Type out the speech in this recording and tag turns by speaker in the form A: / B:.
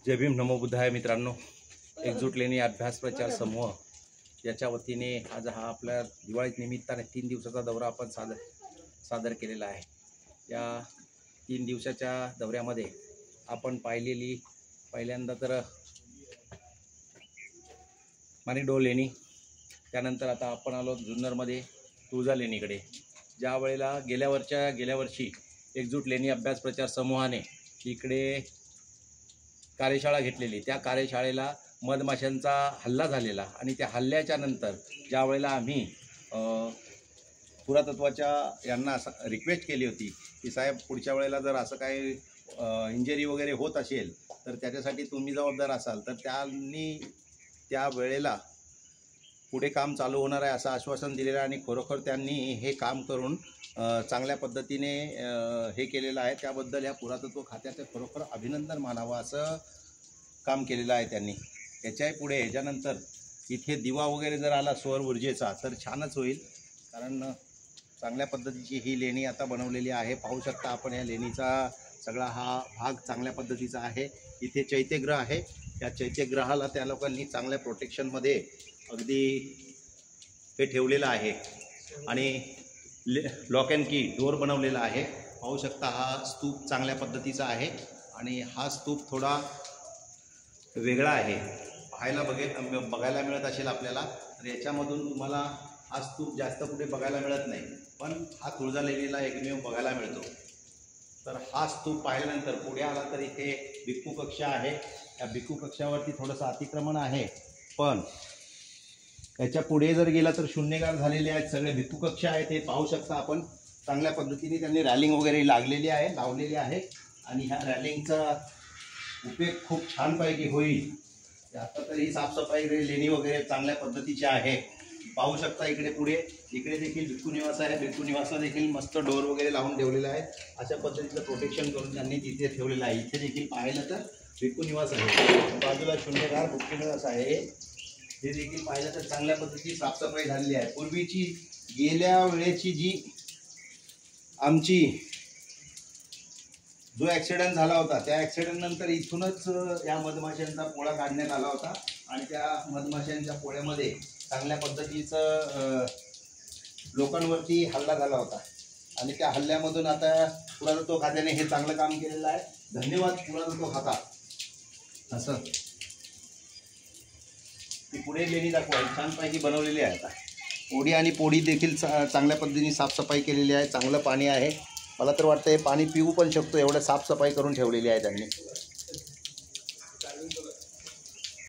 A: जय भीम नमो बुद्धाय मित्रांनो, एकजूट लेणी अभ्यास प्रचार समूह याच्या वतीने आज हा आपल्या दिवाळी निमित्ताने 3 दिवसाचा दौरा आपण सादर केलेला आहे। या 3 दिवसाच्या दौऱ्यामध्ये आपण पहिल्यांदा तर माणिकडोह लेणी, त्यानंतर आता आपण आलो जुन्नरमध्ये तुळजा लेणीकडे। ज्या वेळेला गेल्या वर्षी एकजूट लेणी अभ्यास प्रचार समूहाने इकडे कार्यशाळा घेतलेली, त्या कार्यशाळेला मधमाशांचा हल्ला झालेला आणि त्या हल्ल्याच्या नंतर ज्या वेळेला आम्ही पुरातत्वाच्या यांना रिक्वेस्ट केली होती की साहेब पुढच्या वेळेला जर असं काही इंजरी वगैरे होत असेल तर त्याच्यासाठी तुम्ही जबाबदार असाल, तर त्यांनी त्या वेळेला पुढे काम चालू होणार आहे असं आश्वासन दिलेलं आहे आणि खरोखर त्यांनी हे काम करून चांगल्या पद्धतीने हे केलेलं आहे। त्याबद्दल या पुरातत्व खात्याचं खरोखर अभिनंदन मानावं असं काम केलेलं आहे त्यांनी। याच्याही पुढे याच्यानंतर इथे दिवा वगैरे जर आला सौर ऊर्जेचा तर छानच होईल, कारण चांगल्या पद्धतीची ही लेणी आता बनवलेली आहे। पाहू शकता आपण या लेणीचा सगळा हा भाग चांगल्या पद्धतीचा आहे। इथे चैत्यग्रह आहे, या चैत्यग्रहाला त्या लोकांनी चांगल्या प्रोटेक्शनमध्ये अगदी हे ठेवलेलं आहे आणि लॉक अँड की डोअर बनवलेला आहे। पाहू शकता हा स्तूप चांगल्या पद्धतीचा आहे आणि हा स्तूप थोडा वेगळा आहे, बघायला मिळत असेल आपल्याला। तर याच्यामधून तुम्हाला हा स्तूप जास्त कुठे बघायला मिळत नाही, पण हा तुळजा लेणीला एकमेव बघायला मिळतो। तर हा स्तूप पाहिल्यानंतर पुढे आला तर इथे भिक्खू कक्ष आहे। या भिक्खू कक्षावरती थोडंसं अतिक्रमण आहे, पण याच्या पुढे जर गेला तर शून्यगार झालेले आहेत सगळे भिक्खू कक्ष आहेत। हे पाहू शकता आपण, चांगल्या पद्धतीने त्यांनी रॅलिंग वगैरे लावलेली आहे आणि ह्या रॅलिंगचा उपयोग खूप छानपैकी होईल। आता तर ही साफसफाई लेणी वगैरे चांगल्या पद्धतीची आहे। पाहू शकता इकडे देखील भिक्खू निवास आहे। भिक्खू निवासला देखील मस्त डोर वगैरे लावून ठेवलेला आहे, अशा पद्धतीचं प्रोटेक्शन करून त्यांनी तिथे ठेवलेलं आहे। इथे देखील पाहिलं तर भिक्खू निवास आहे, बाजूला शून्यगार भिक्खू निवास आहे। हे देखील पाहिलं तर चांगल्या पद्धतीची साफसफाई झालेली आहे। पूर्वीची गेल्या वेळेची जी आमची जो ॲक्सिडेंट झाला होता त्या ॲक्सिडेंट नंतर इथूनच या मधमाशांचा पोळा काढण्यात आला होता आणि त्या मधमाशांच्या पोळ्यामध्ये चांगल्या पद्धतीचं लोकांवरती हल्ला झाला होता आणि त्या हल्ल्यामधून आता पुरातत्व खात्याने हे चांगलं काम केलेलं आहे। धन्यवाद पुरातत्व खाता। असं ती पुढे लेणी दाखवा, छानपैकी बनवलेली आहे। आता ओढी आणि पोडी देखील चांगल्या पद्धतीने साफसफाई केलेली आहे, चांगलं पाणी आहे। मला तर वाटतं हे पाणी पिऊ पण शकतो एवढं साफसफाई करून ठेवलेली आहे त्यांनी।